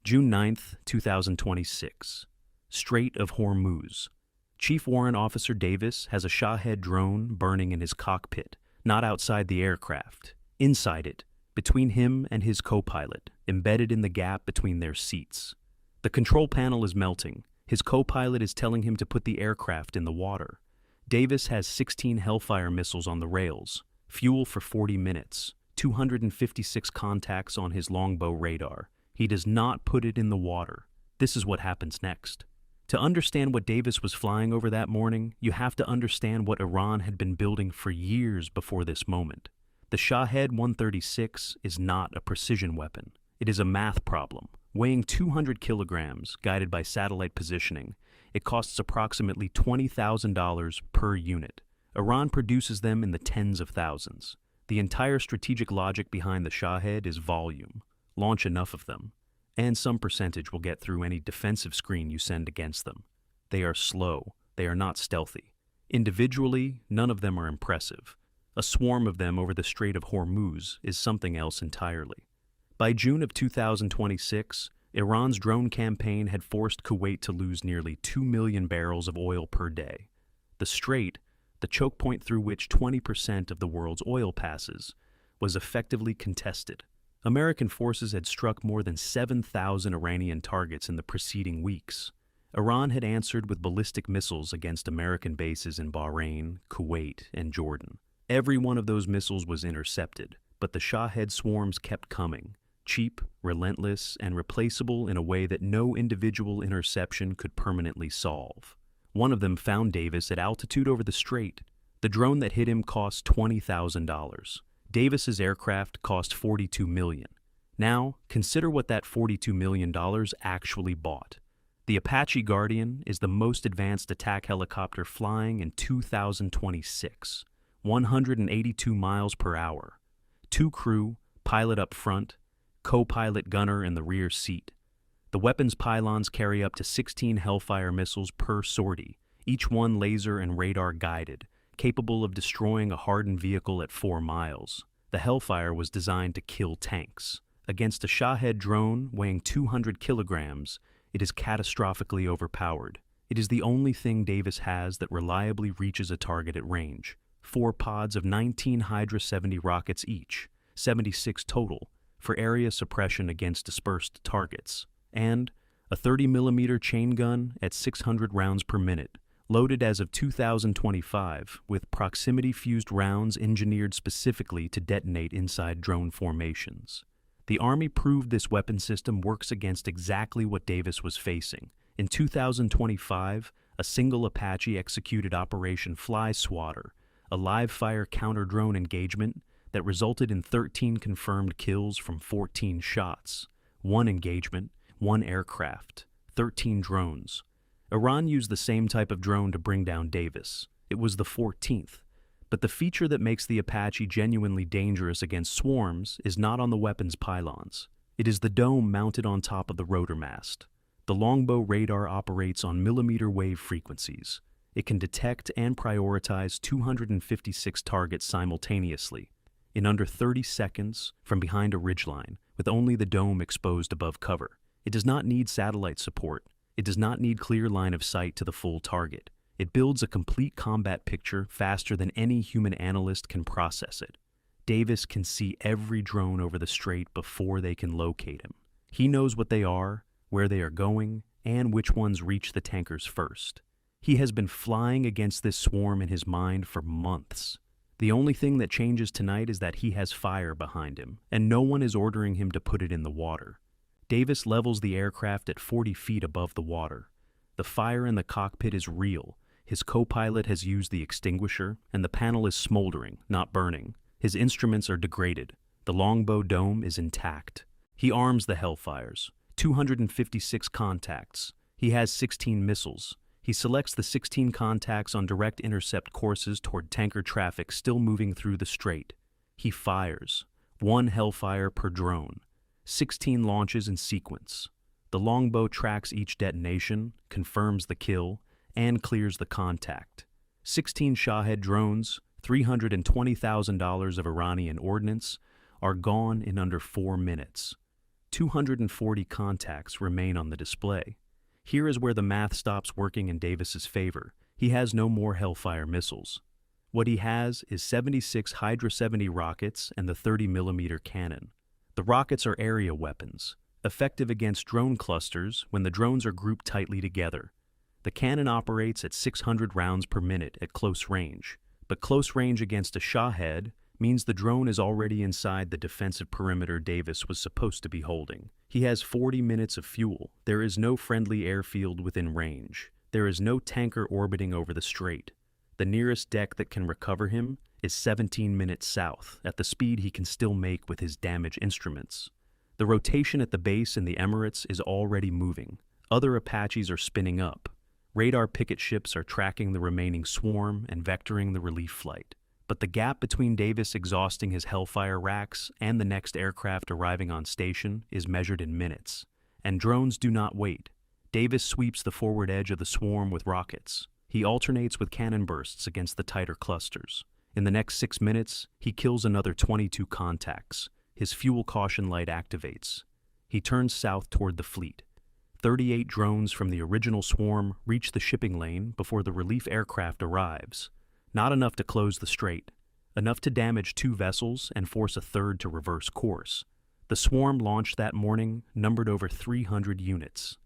June 9th, 2026. Strait of Hormuz. Chief Warrant Officer Davis has a shahed drone burning in his cockpit, not outside the aircraft, inside it, between him and his co-pilot, embedded in the gap between their seats. The control panel is melting. His co-pilot is telling him to put the aircraft in the water. Davis has 16 Hellfire missiles on the rails, fuel for 40 minutes, 256 contacts on his longbow radar. He does not put it in the water. This is what happens next. To understand what Davis was flying over that morning, you have to understand what Iran had been building for years before this moment. The Shahed 136 is not a precision weapon. It is a math problem. Weighing 200 kilograms, guided by satellite positioning, it costs approximately $20,000 per unit. Iran produces them in the tens of thousands. The entire strategic logic behind the Shahed is volume. Launch enough of them, and some percentage will get through any defensive screen you send against them. They are slow. They are not stealthy. Individually, none of them are impressive. A swarm of them over the Strait of Hormuz is something else entirely. By June of 2026, Iran's drone campaign had forced Kuwait to lose nearly 2 million barrels of oil per day. The strait, the choke point through which 20% of the world's oil passes, was effectively contested. American forces had struck more than 7,000 Iranian targets in the preceding weeks. Iran had answered with ballistic missiles against American bases in Bahrain, Kuwait, and Jordan. Every one of those missiles was intercepted, but the Shahed swarms kept coming, cheap, relentless, and replaceable in a way that no individual interception could permanently solve. One of them found Davis at altitude over the strait. The drone that hit him cost $20,000. Davis's aircraft cost $42 million. Now, consider what that $42 million actually bought. The Apache Guardian is the most advanced attack helicopter flying in 2026, 182 miles per hour. 2 crew, pilot up front, co-pilot gunner in the rear seat. The weapon's pylons carry up to 16 Hellfire missiles per sortie, each one laser and radar guided, capable of destroying a hardened vehicle at 4 miles. The Hellfire was designed to kill tanks. Against a Shahed drone weighing 200 kilograms, it is catastrophically overpowered. It is the only thing Davis has that reliably reaches a target at range. 4 pods of 19 Hydra 70 rockets each, 76 total, for area suppression against dispersed targets, and a 30mm chain gun at 600 rounds per minute, loaded as of 2025 with proximity-fused rounds engineered specifically to detonate inside drone formations. The Army proved this weapon system works against exactly what Davis was facing. In 2025, a single Apache executed Operation Flyswatter, a live-fire counter-drone engagement that resulted in 13 confirmed kills from 14 shots. 1 engagement, 1 aircraft, 13 drones. Iran used the same type of drone to bring down Davis. It was the 14th. But the feature that makes the Apache genuinely dangerous against swarms is not on the weapon's pylons. It is the dome mounted on top of the rotor mast. The longbow radar operates on millimeter wave frequencies. It can detect and prioritize 256 targets simultaneously, in under 30 seconds from behind a ridgeline, with only the dome exposed above cover. It does not need satellite support. It does not need clear line of sight to the full target. It builds a complete combat picture faster than any human analyst can process it. Davis can see every drone over the strait before they can locate him. He knows what they are, where they are going, and which ones reach the tankers first. He has been flying against this swarm in his mind for months. The only thing that changes tonight is that he has fire behind him, and no one is ordering him to put it in the water. Davis levels the aircraft at 40 feet above the water. The fire in the cockpit is real. His co-pilot has used the extinguisher, and the panel is smoldering, not burning. His instruments are degraded. The longbow dome is intact. He arms the Hellfires. 256 contacts. He has 16 missiles. He selects the 16 contacts on direct intercept courses toward tanker traffic still moving through the strait. He fires. 1 Hellfire per drone. 16 launches in sequence. The longbow tracks each detonation, confirms the kill, and clears the contact. 16 Shahed drones, $320,000 of Iranian ordnance, are gone in under 4 minutes. 240 contacts remain on the display. Here is where the math stops working in Davis's favor. He has no more Hellfire missiles. What he has is 76 Hydra 70 rockets and the 30mm cannon. The rockets are area weapons, effective against drone clusters when the drones are grouped tightly together. The cannon operates at 600 rounds per minute at close range, but close range against a shahed means the drone is already inside the defensive perimeter Davis was supposed to be holding. He has 40 minutes of fuel. There is no friendly airfield within range. There is no tanker orbiting over the strait. The nearest deck that can recover him is 17 minutes south, at the speed he can still make with his damage instruments. The rotation at the base in the Emirates is already moving. Other Apaches are spinning up. Radar picket ships are tracking the remaining swarm and vectoring the relief flight. But the gap between Davis exhausting his Hellfire racks and the next aircraft arriving on station is measured in minutes. And drones do not wait. Davis sweeps the forward edge of the swarm with rockets. He alternates with cannon bursts against the tighter clusters. In the next 6 minutes, he kills another 22 contacts. His fuel caution light activates. He turns south toward the fleet. 38 drones from the original swarm reach the shipping lane before the relief aircraft arrives. Not enough to close the strait. Enough to damage 2 vessels and force a third to reverse course. The swarm launched that morning numbered over 300 units.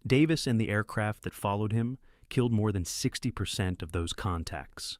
Davis and the aircraft that followed him killed more than 60% of those contacts.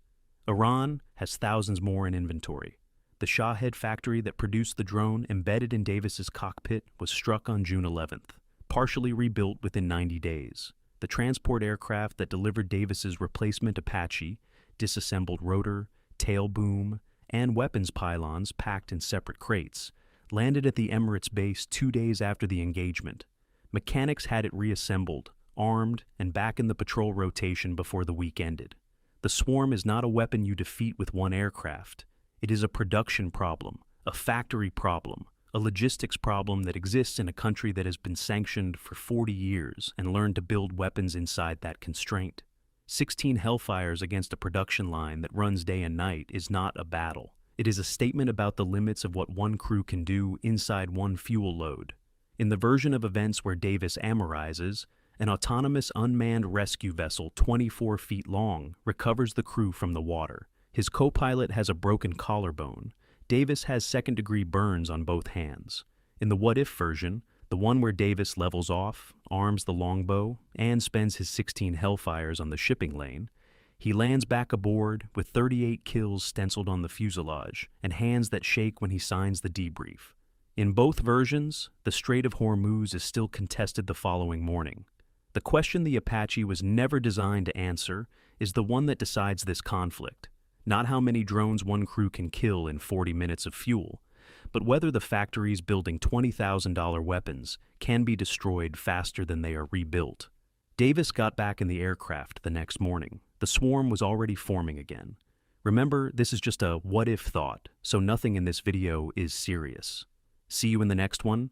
Iran has thousands more in inventory. The shahed factory that produced the drone embedded in Davis's cockpit was struck on June 11th, partially rebuilt within 90 days. The transport aircraft that delivered Davis's replacement Apache, disassembled rotor, tail boom, and weapons pylons packed in separate crates, landed at the Emirates base 2 days after the engagement. Mechanics had it reassembled, armed, and back in the patrol rotation before the week ended. The swarm is not a weapon you defeat with one aircraft. It is a production problem, a factory problem, a logistics problem that exists in a country that has been sanctioned for 40 years and learned to build weapons inside that constraint. 16 Hellfires against a production line that runs day and night is not a battle. It is a statement about the limits of what one crew can do inside one fuel load. In the version of events where Davis amorizes, an autonomous unmanned rescue vessel 24 feet long recovers the crew from the water. His co-pilot has a broken collarbone. Davis has second-degree burns on both hands. In the what-if version, the one where Davis levels off, arms the longbow, and spends his 16 Hellfires on the shipping lane, he lands back aboard with 38 kills stenciled on the fuselage and hands that shake when he signs the debrief. In both versions, the Strait of Hormuz is still contested the following morning. The question the Apache was never designed to answer is the one that decides this conflict. Not how many drones one crew can kill in 40 minutes of fuel, but whether the factories building $20,000 weapons can be destroyed faster than they are rebuilt. Davis got back in the aircraft the next morning. The swarm was already forming again. Remember, this is just a what-if thought, so nothing in this video is serious. See you in the next one.